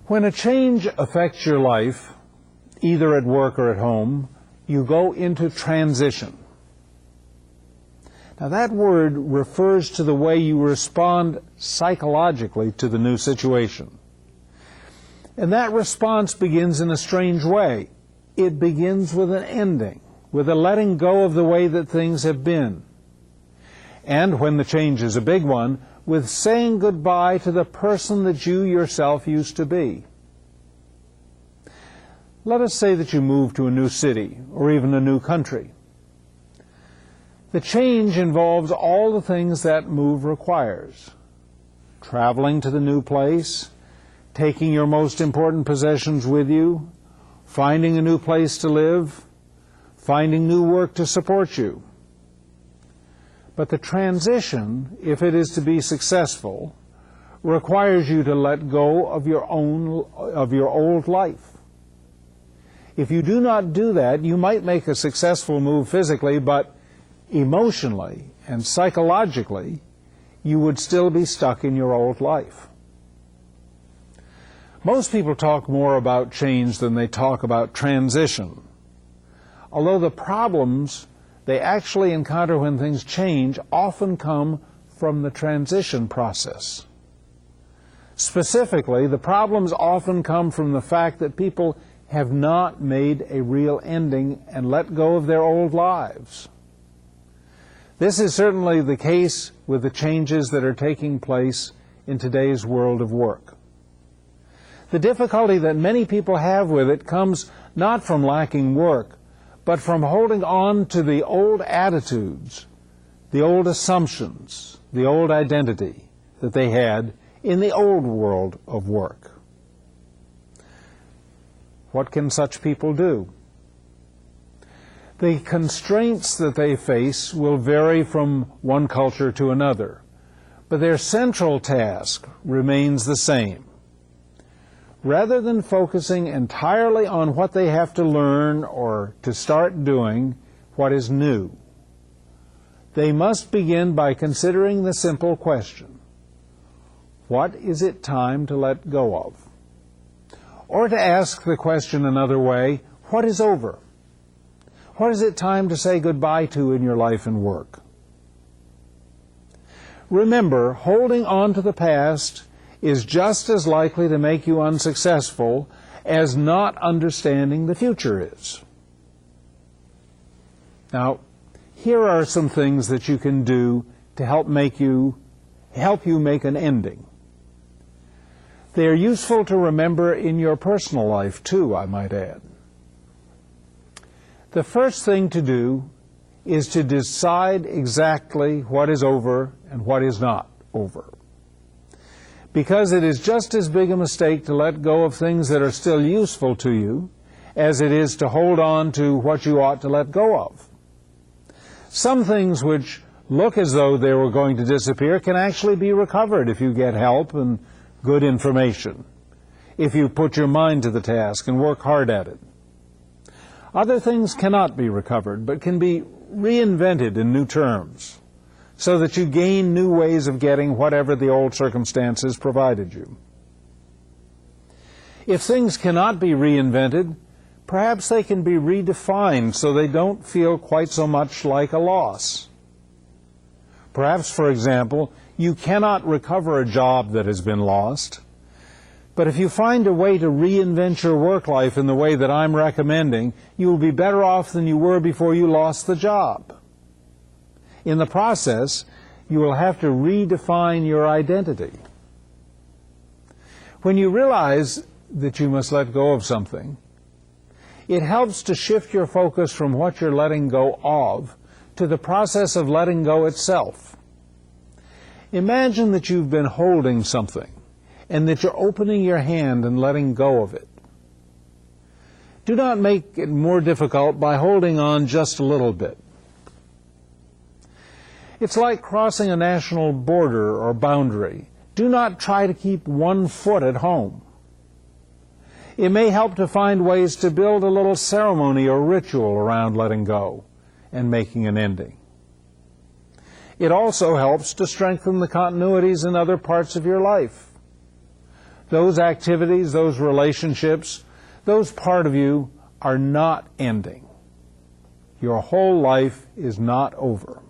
When a change affects your life, either at work or at home, you go into transition. Now that word refers to the way you respond psychologically to the new situation. And that response begins in a strange way. It begins with an ending, with a letting go of the way that things have been. And when the change is a big one, with saying goodbye to the person that you yourself used to be. Let us say that you move to a new city or even a new country. The change involves all the things that move requires. Traveling to the new place, taking your most important possessions with you, finding a new place to live, finding new work to support you. But the transition, if it is to be successful, requires you to let go of your old life. If you do not do that, you might make a successful move physically, but emotionally and psychologically, you would still be stuck in your old life. Most people talk more about change than they talk about transition, although the problems they actually encounter when things change often come from the transition process. Specifically, the problems often come from the fact that people have not made a real ending and let go of their old lives. This is certainly the case with the changes that are taking place in today's world of work. The difficulty that many people have with it comes not from lacking work, but from holding on to the old attitudes, the old assumptions, the old identity that they had in the old world of work. What can such people do? The constraints that they face will vary from one culture to another, but their central task remains the same. Rather than focusing entirely on what they have to learn or to start doing what is new, they must begin by considering the simple question, what is it time to let go of? Or to ask the question another way, what is over? What is it time to say goodbye to in your life and work? Remember, holding on to the past is just as likely to make you unsuccessful as not understanding the future is. Now, here are some things that you can do to help you make an ending. They are useful to remember in your personal life too, I might add. The first thing to do is to decide exactly what is over and what is not over. Because it is just as big a mistake to let go of things that are still useful to you as it is to hold on to what you ought to let go of. Some things which look as though they were going to disappear can actually be recovered if you get help and good information, if you put your mind to the task and work hard at it. Other things cannot be recovered, but can be reinvented in new terms, so that you gain new ways of getting whatever the old circumstances provided you. If things cannot be reinvented, perhaps they can be redefined so they don't feel quite so much like a loss. Perhaps, for example, you cannot recover a job that has been lost, but if you find a way to reinvent your work life in the way that I'm recommending, you will be better off than you were before you lost the job. In the process, you will have to redefine your identity. When you realize that you must let go of something, it helps to shift your focus from what you're letting go of to the process of letting go itself. Imagine that you've been holding something and that you're opening your hand and letting go of it. Do not make it more difficult by holding on just a little bit. It's like crossing a national border or boundary. Do not try to keep one foot at home. It may help to find ways to build a little ceremony or ritual around letting go and making an ending. It also helps to strengthen the continuities in other parts of your life. Those activities, those relationships, those part of you are not ending. Your whole life is not over.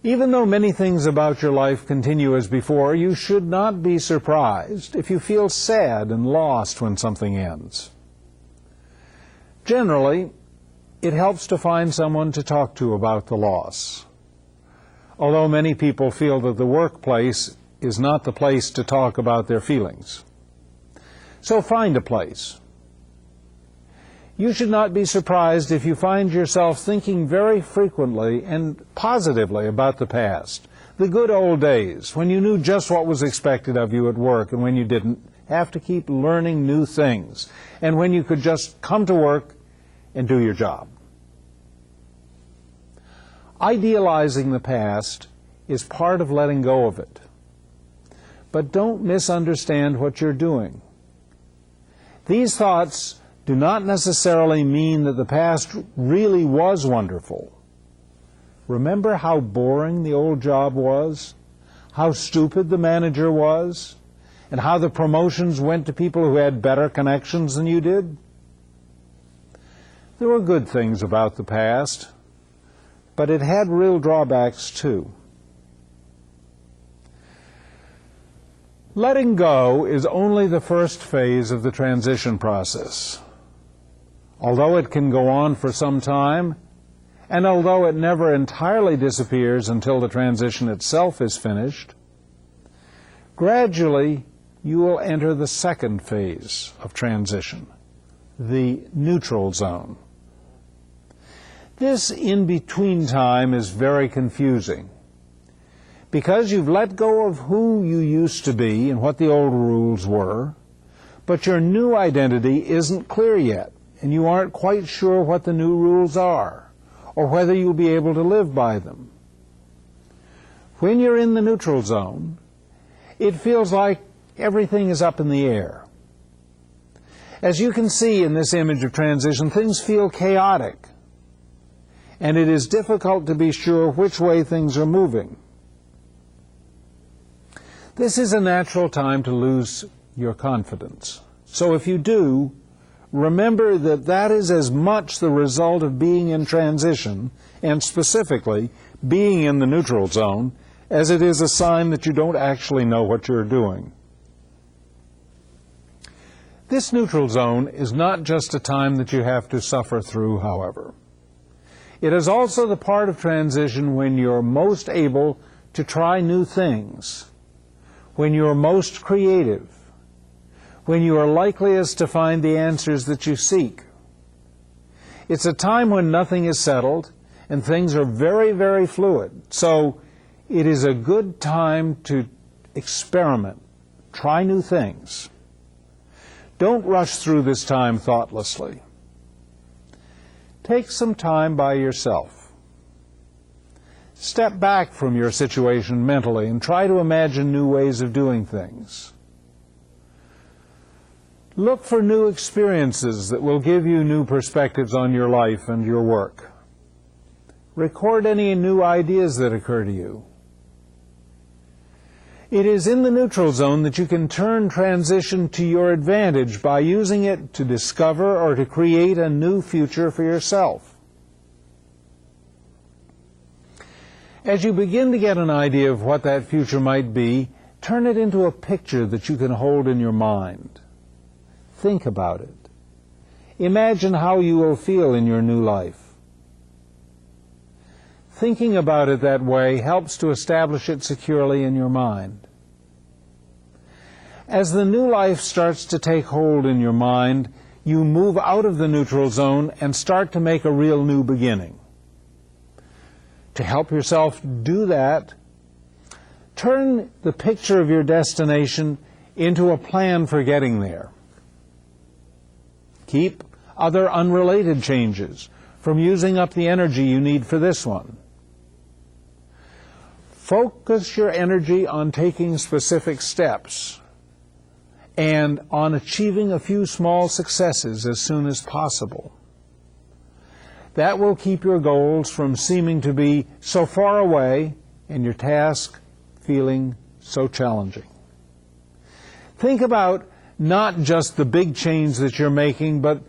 Even though many things about your life continue as before, you should not be surprised if you feel sad and lost when something ends. Generally, it helps to find someone to talk to about the loss. Although many people feel that the workplace is not the place to talk about their feelings. So find a place. You should not be surprised if you find yourself thinking very frequently and positively about the past, the good old days, when you knew just what was expected of you at work and when you didn't have to keep learning new things, and when you could just come to work and do your job. Idealizing the past is part of letting go of it. But don't misunderstand what you're doing. These thoughts do not necessarily mean that the past really was wonderful. Remember how boring the old job was, how stupid the manager was, and how the promotions went to people who had better connections than you did? There were good things about the past, but it had real drawbacks too. Letting go is only the first phase of the transition process. Although it can go on for some time, and although it never entirely disappears until the transition itself is finished, gradually you will enter the second phase of transition, the neutral zone. This in-between time is very confusing, because you've let go of who you used to be and what the old rules were, but your new identity isn't clear yet, and you aren't quite sure what the new rules are, or whether you'll be able to live by them. When you're in the neutral zone, it feels like everything is up in the air. As you can see in this image of transition, things feel chaotic, and it is difficult to be sure which way things are moving. This is a natural time to lose your confidence. So if you do, remember that that is as much the result of being in transition, and specifically being in the neutral zone, as it is a sign that you don't actually know what you're doing. This neutral zone is not just a time that you have to suffer through, however. It is also the part of transition when you're most able to try new things, when you're most creative, when you are likeliest to find the answers that you seek. It's a time when nothing is settled and things are very, very fluid. So it is a good time to experiment, try new things. Don't rush through this time thoughtlessly. Take some time by yourself. Step back from your situation mentally and try to imagine new ways of doing things. Look for new experiences that will give you new perspectives on your life and your work. Record any new ideas that occur to you. It is in the neutral zone that you can turn transition to your advantage by using it to discover or to create a new future for yourself. As you begin to get an idea of what that future might be, turn it into a picture that you can hold in your mind. Think about it. Imagine how you will feel in your new life. Thinking about it that way helps to establish it securely in your mind. As the new life starts to take hold in your mind, you move out of the neutral zone and start to make a real new beginning. To help yourself do that, turn the picture of your destination into a plan for getting there. Keep other unrelated changes from using up the energy you need for this one. Focus your energy on taking specific steps and on achieving a few small successes as soon as possible. That will keep your goals from seeming to be so far away and your task feeling so challenging. Think about not just the big change that you're making, but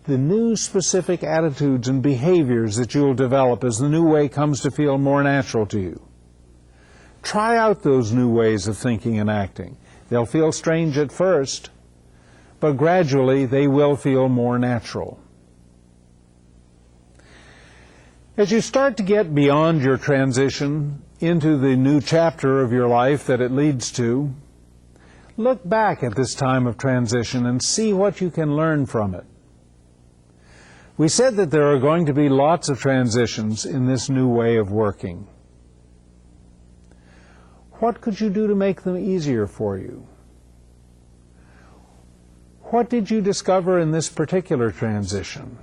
the new specific attitudes and behaviors that you'll develop as the new way comes to feel more natural to you. Try out those new ways of thinking and acting. They'll feel strange at first, but gradually they will feel more natural. As you start to get beyond your transition into the new chapter of your life that it leads to, look back at this time of transition and see what you can learn from it. We said that there are going to be lots of transitions in this new way of working. What could you do to make them easier for you? What did you discover in this particular transition?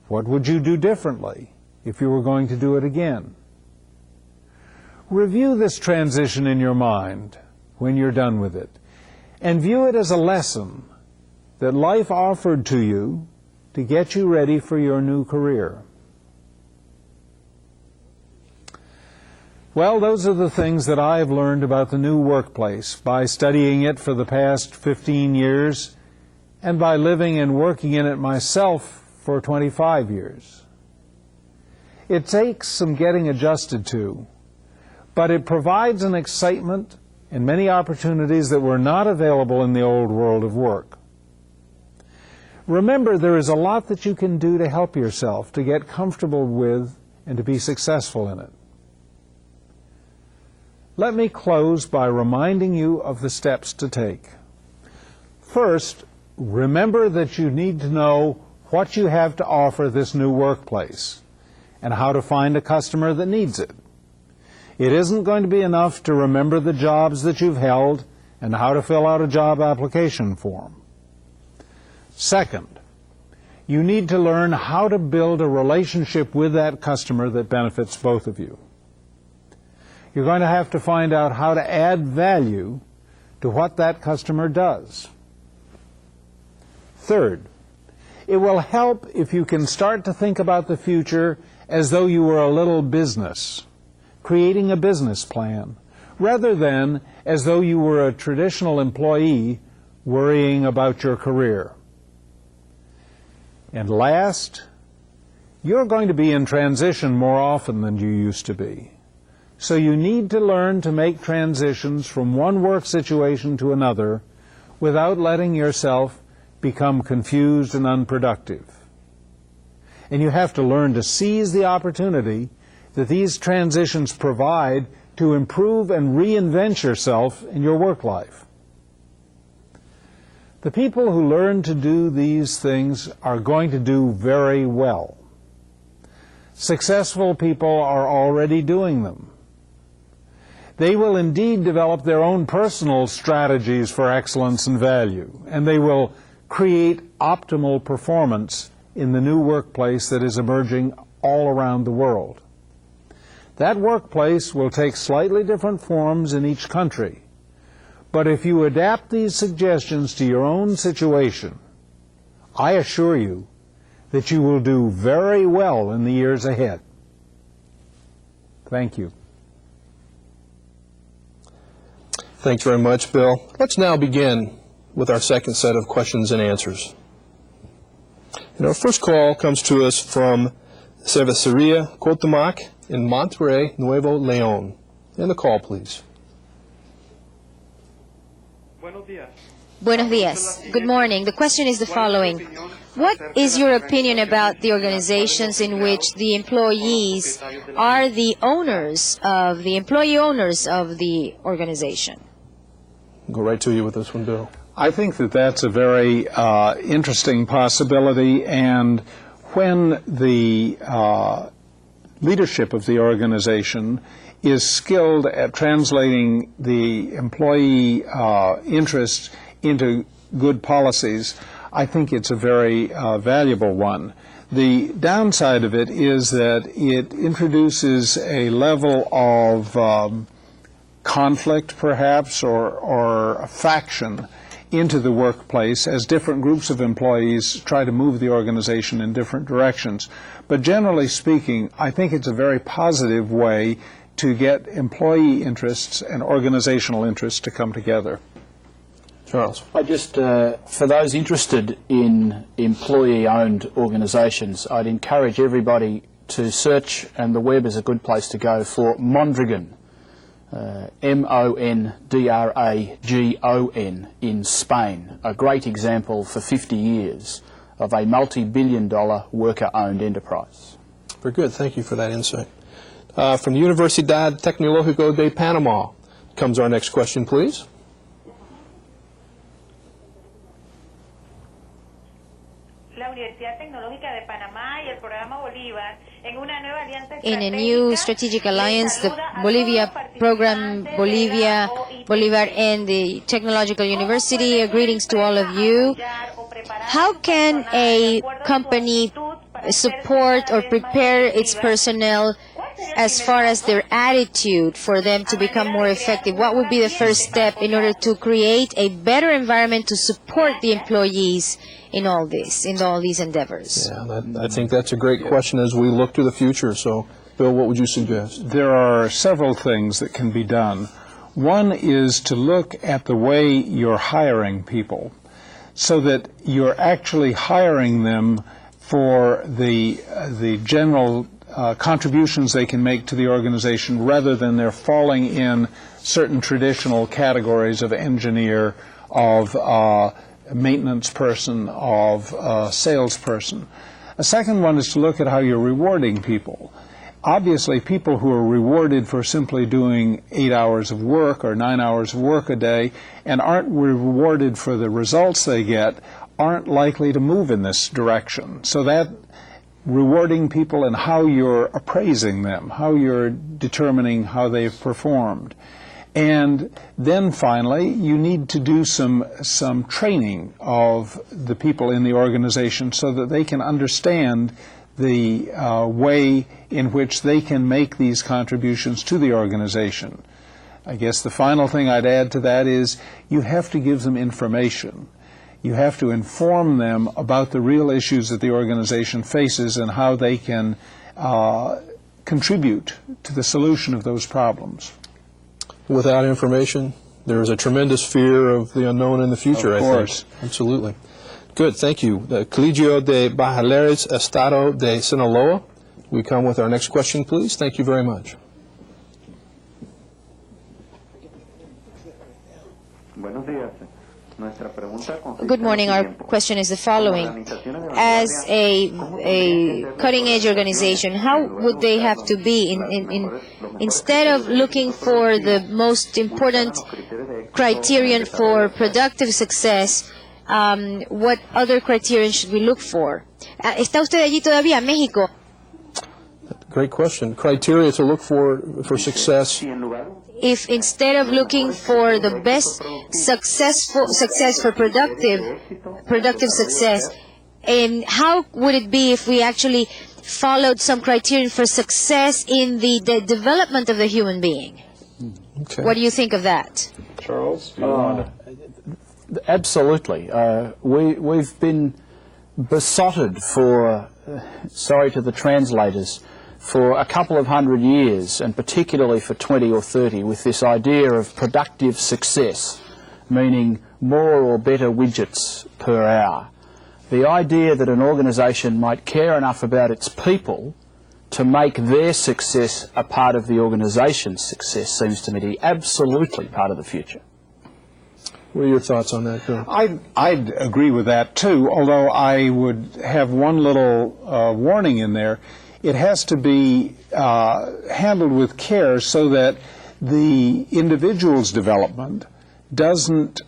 What would you do differently if you were going to do it again? Review this transition in your mind when you're done with it, and view it as a lesson that life offered to you to get you ready for your new career. Well, those are the things that I've learned about the new workplace by studying it for the past 15 years and by living and working in it myself for 25 years. It takes some getting adjusted to, but it provides an excitement and many opportunities that were not available in the old world of work. Remember, there is a lot that you can do to help yourself to get comfortable with and to be successful in it. Let me close by reminding you of the steps to take. First, remember that you need to know what you have to offer this new workplace and how to find a customer that needs it. It isn't going to be enough to remember the jobs that you've held and how to fill out a job application form. Second, you need to learn how to build a relationship with that customer that benefits both of you. You're going to have to find out how to add value to what that customer does. Third, it will help if you can start to think about the future as though you were a little business, creating a business plan, rather than as though you were a traditional employee worrying about your career. And last, you're going to be in transition more often than you used to be. So you need to learn to make transitions from one work situation to another without letting yourself become confused and unproductive. And you have to learn to seize the opportunity that these transitions provide to improve and reinvent yourself in your work life. The people who learn to do these things are going to do very well. Successful people are already doing them. They will indeed develop their own personal strategies for excellence and value, and they will create optimal performance in the new workplace that is emerging all around the world. That workplace will take slightly different forms in each country, but if you adapt these suggestions to your own situation, I assure you that you will do very well in the years ahead. Thank you. Thanks very much, Bill. Let's now begin with our second set of questions and answers. And our first call comes to us from Cerveceria Cotomac in Monterrey, Nuevo León. And the call, please. Buenos días. Good morning. The question is the following. What is your opinion about the organizations in which the employees are the employee owners of the organization? Go right to you with this one, Bill. I think that that's a very interesting possibility, and when the leadership of the organization is skilled at translating the employee interests into good policies, I think it's a very valuable one. The downside of it is that it introduces a level of conflict, perhaps, or a faction into the workplace as different groups of employees try to move the organization in different directions. But generally speaking, I think it's a very positive way to get employee interests and organizational interests to come together. Charles. I just, for those interested in employee-owned organisations, I'd encourage everybody to search, and the web is a good place to go, for Mondragon, M-O-N-D-R-A-G-O-N, in Spain, a great example for 50 years of a multi-billion-dollar worker-owned enterprise. Very good. Thank you for that insight. From the Universidad Tecnológico de Panamá comes our next question, please. La Universidad Tecnológica de Panamá y el programa Bolívar en una nueva alianza In a new strategic alliance, the Bolivia program, Bolivar and the Technological University, greetings to all of you. How can a company support or prepare its personnel as far as their attitude for them to become more effective? What would be the first step in order to create a better environment to support the employees in all these endeavors? Yeah, I think that's a great question as we look to the future. So, Bill, what would you suggest? There are several things that can be done. One is to look at the way you're hiring people so that you're actually hiring them for the general contributions they can make to the organization rather than they're falling in certain traditional categories of engineer, of maintenance person, of salesperson. A second one is to look at how you're rewarding people. Obviously, people who are rewarded for simply doing 8 hours of work or 9 hours of work a day and aren't rewarded for the results they get aren't likely to move in this direction. So that rewarding people and how you're appraising them, how you're determining how they've performed. And then finally, you need to do some training of the people in the organization so that they can understand the way in which they can make these contributions to the organization. I guess the final thing I'd add to that is you have to give them information. You have to inform them about the real issues that the organization faces and how they can contribute to the solution of those problems. Without information, there is a tremendous fear of the unknown in the future, I think. Of course. Absolutely. Good, thank you. The Colegio de Bachilleres Estado de Sinaloa. We come with our next question, please. Thank you very much. Good morning. Our question is the following. As a cutting-edge organization, how would they have to be instead of looking for the most important criterion for productive success, what other criterion should we look for? ¿Está usted allí todavía, México? Great question. Criteria to look for success. If instead of looking for the best success for productive success, and how would it be if we actually followed some criterion for success in the development of the human being? Okay. What do you think of that? Charles? Absolutely. We've been besotted for, sorry to the translators, for a couple of 100 years, and particularly for 20 or 30, with this idea of productive success, meaning more or better widgets per hour. The idea that an organisation might care enough about its people to make their success a part of the organisation's success seems to me to be absolutely part of the future. What are your thoughts on that, Bill? I'd agree with that too, although I would have one little warning in there. It has to be handled with care so that the individual's development doesn't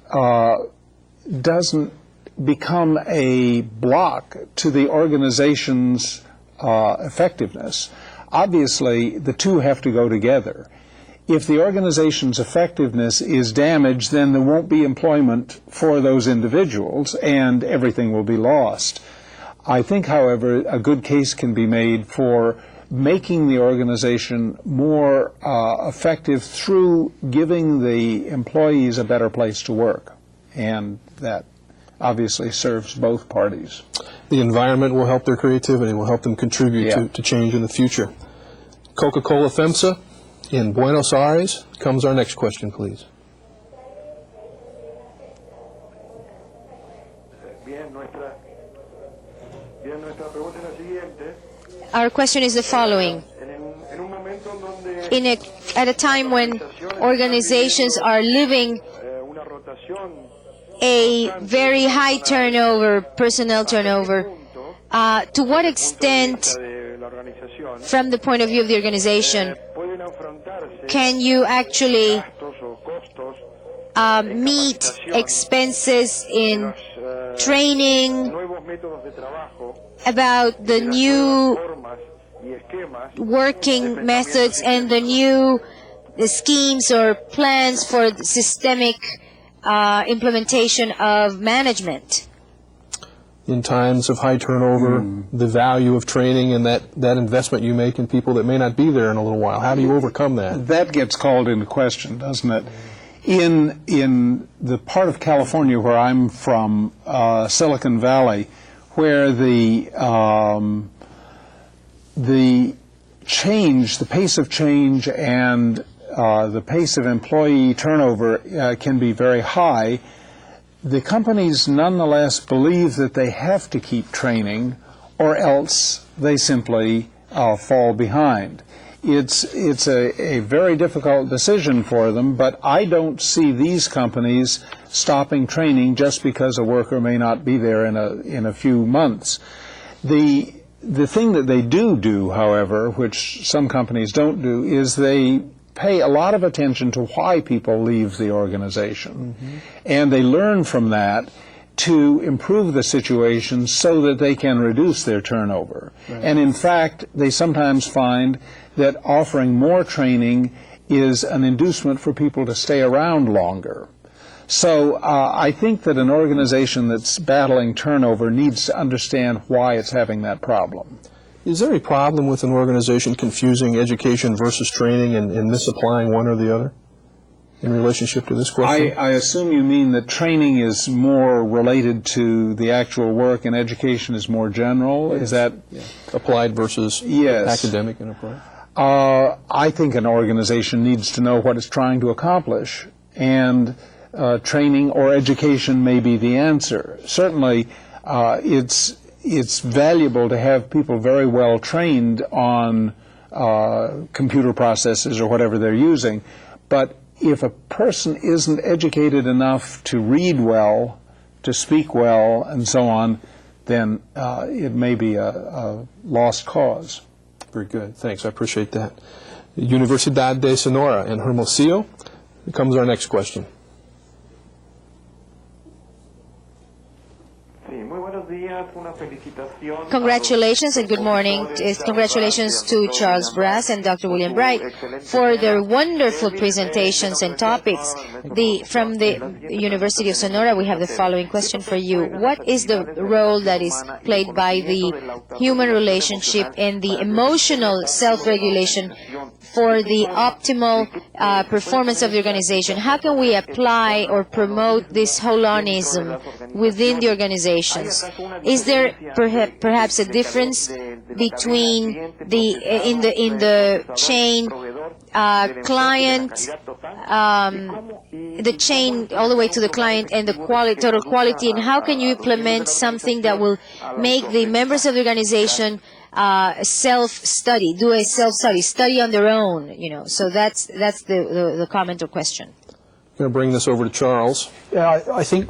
become a block to the organization's effectiveness. Obviously, the two have to go together. If the organization's effectiveness is damaged, then there won't be employment for those individuals and everything will be lost. I think, however, a good case can be made for making the organization more effective through giving the employees a better place to work, and that obviously serves both parties. The environment will help their creativity, will help them contribute to change in the future. Coca-Cola FEMSA in Buenos Aires comes our next question, please. Our question is the following. At a time when organizations are living a very high turnover, personnel turnover, to what extent, from the point of view of the organization, can you actually meet expenses in training about the new working methods and the new schemes or plans for systemic implementation of management? In times of high turnover, the value of training and that investment you make in people that may not be there in a little while. How do you overcome that? That gets called into question, doesn't it? In the part of California where I'm from, Silicon Valley, where the change, the pace of change and the pace of employee turnover can be very high, the companies nonetheless believe that they have to keep training or else they simply fall behind. It's a very difficult decision for them, but I don't see these companies stopping training just because a worker may not be there in a few months. The thing that they do, however, which some companies don't do, is they pay a lot of attention to why people leave the organization. And they learn from that to improve the situation so that they can reduce their turnover. Right. And in fact, they sometimes find that offering more training is an inducement for people to stay around longer. So I think that an organization that's battling turnover needs to understand why it's having that problem. Is there a problem with an organization confusing education versus training and misapplying one or the other in relationship to this question? I assume you mean that training is more related to the actual work and education is more general? Is that applied versus academic and applied? I think an organization needs to know what it's trying to accomplish, and training or education may be the answer. Certainly, it's valuable to have people very well trained on computer processes or whatever they're using, but if a person isn't educated enough to read well, to speak well, and so on, then it may be a lost cause. Very good. Thanks. I appreciate that. Universidad de Sonora in Hermosillo comes our next question. Congratulations and good morning. Congratulations to Charles Brass and Dr. William Bright for their wonderful presentations and topics. From the University of Sonora, we have the following question for you. What is the role that is played by the human relationship and the emotional self-regulation for the optimal performance of the organization? How can we apply or promote this holonism within the organizations? Is there perhaps a difference between in the chain client, the chain all the way to the client and the total quality, and how can you implement something that will make the members of the organization self-study, do a self-study, study on their own, So that's the comment or question. I'm going to bring this over to Charles. Yeah, I think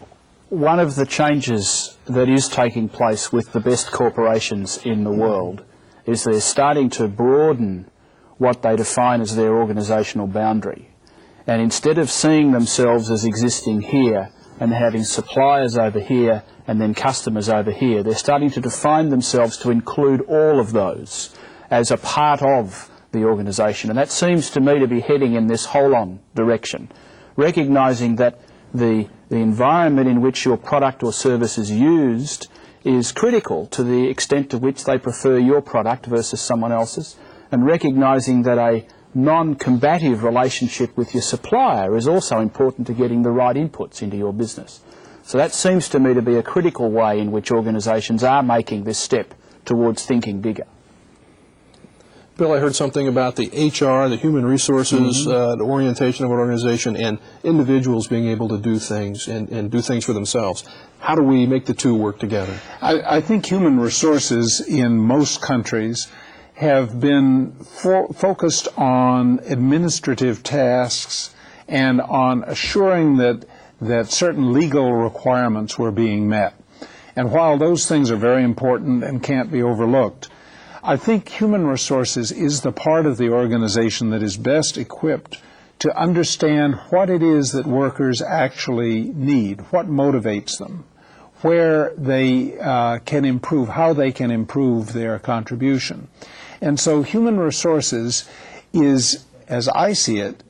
one of the changes that is taking place with the best corporations in the world is they're starting to broaden what they define as their organizational boundary. And instead of seeing themselves as existing here and having suppliers over here and then customers over here, they're starting to define themselves to include all of those as a part of the organization. And that seems to me to be heading in this whole-on direction, recognizing that the environment in which your product or service is used is critical to the extent to which they prefer your product versus someone else's, and recognizing that a non-combative relationship with your supplier is also important to getting the right inputs into your business. So that seems to me to be a critical way in which organizations are making this step towards thinking bigger. Bill, I heard something about the HR, the human resources, the orientation of an organization, and individuals being able to do things and do things for themselves. How do we make the two work together? I think human resources in most countries have been focused on administrative tasks and on assuring that certain legal requirements were being met. And while those things are very important and can't be overlooked, I think human resources is the part of the organization that is best equipped to understand what it is that workers actually need, what motivates them, where they can improve, how they can improve their contribution. And so human resources is, as I see it,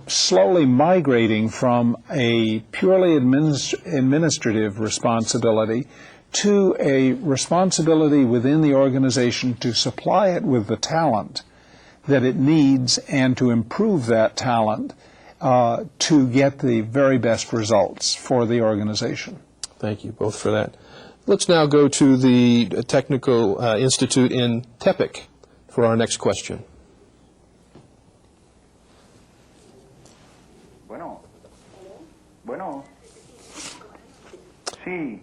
slowly migrating from a purely administrative responsibility to a responsibility within the organization to supply it with the talent that it needs and to improve that talent to get the very best results for the organization. Thank you both for that. Let's now go to the Technical Institute in Tepic for our next question. Bueno. Sí.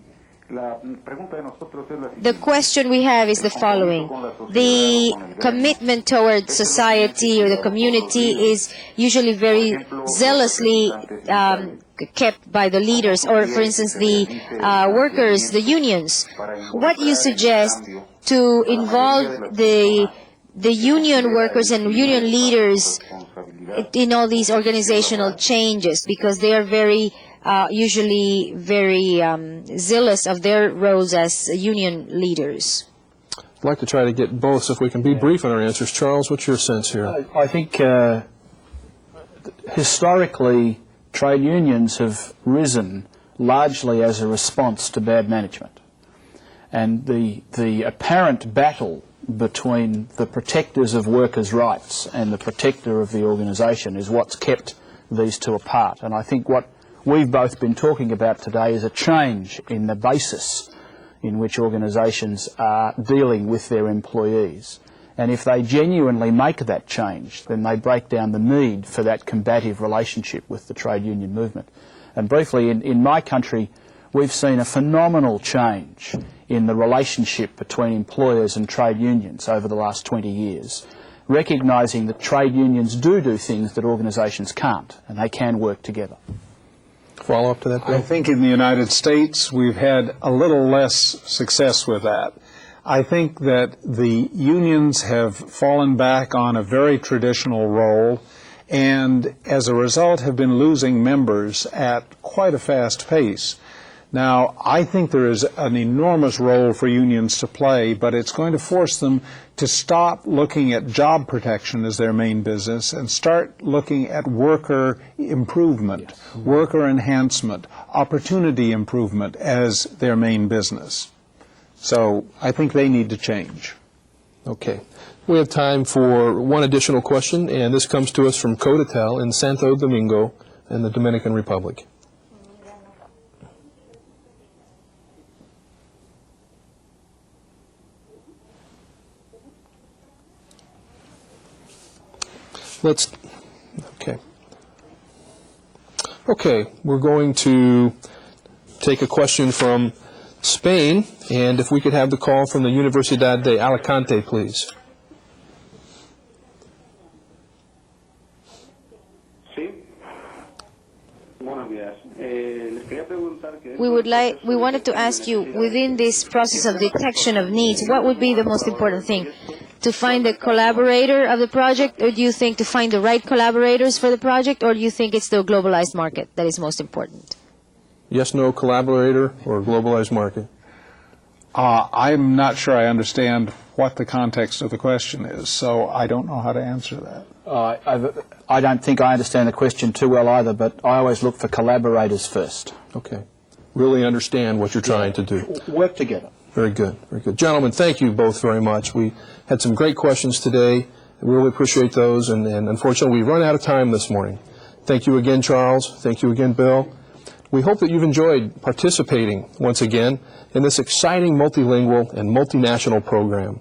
The question we have is the following. The commitment towards society or the community is usually very zealously kept by the leaders, or for instance the workers, the unions. What do you suggest to involve the union workers and union leaders in all these organizational changes, because they are usually very zealous of their roles as union leaders? I'd like to try to get both, so if we can be brief in our answers. Charles, what's your sense here? I think historically trade unions have risen largely as a response to bad management. And the apparent battle between the protectors of workers' rights and the protector of the organisation is what's kept these two apart. And I think what we've both been talking about today is a change in the basis in which organisations are dealing with their employees. And if they genuinely make that change, then they break down the need for that combative relationship with the trade union movement. And briefly, in my country, we've seen a phenomenal change in the relationship between employers and trade unions over the last 20 years, recognising that trade unions do things that organisations can't, and they can work together. Follow up to that, Bill? I think in the United States we've had a little less success with that. I think that the unions have fallen back on a very traditional role, and as a result have been losing members at quite a fast pace. Now, I think there is an enormous role for unions to play, but it's going to force them to stop looking at job protection as their main business and start looking at worker improvement, worker enhancement, opportunity improvement as their main business. So I think they need to change. Okay. We have time for one additional question, and this comes to us from Codatel in Santo Domingo in the Dominican Republic. Okay, we're going to take a question from Spain, and if we could have the call from the Universidad de Alicante, please. We wanted to ask you, within this process of detection of needs, what would be the most important thing? To find the collaborator of the project, or do you think to find the right collaborators for the project, or do you think it's the globalized market that is most important? Yes, no collaborator or globalized market? I'm not sure I understand what the context of the question is, so I don't know how to answer that. I don't think I understand the question too well either, but I always look for collaborators first. Okay. Really understand what you're trying to do. Work together. Very good, very good. Gentlemen, thank you both very much. We had some great questions today. We really appreciate those, and unfortunately we've run out of time this morning. Thank you again, Charles. Thank you again, Bill. We hope that you've enjoyed participating once again in this exciting multilingual and multinational program.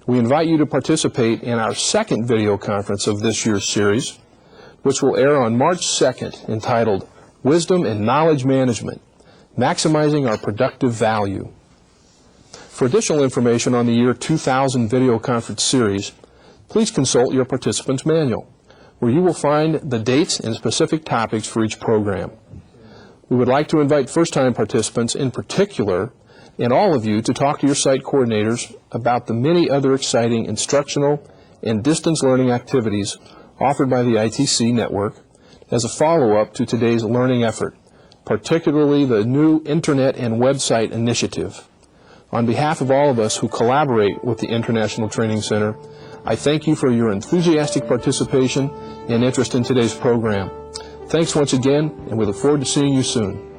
we invite you to participate in our second video conference of this year's series, which will air on March 2nd, entitled Wisdom and Knowledge Management, Maximizing Our Productive Value. For additional information on the year 2000 video conference series, please consult your participant's manual, where you will find the dates and specific topics for each program. We would like to invite first-time participants in particular, and all of you, to talk to your site coordinators about the many other exciting instructional and distance learning activities offered by the ITC network as a follow-up to today's learning effort, particularly the new Internet and website initiative. On behalf of all of us who collaborate with the International Training Center, I thank you for your enthusiastic participation and interest in today's program. Thanks once again, and we look forward to seeing you soon.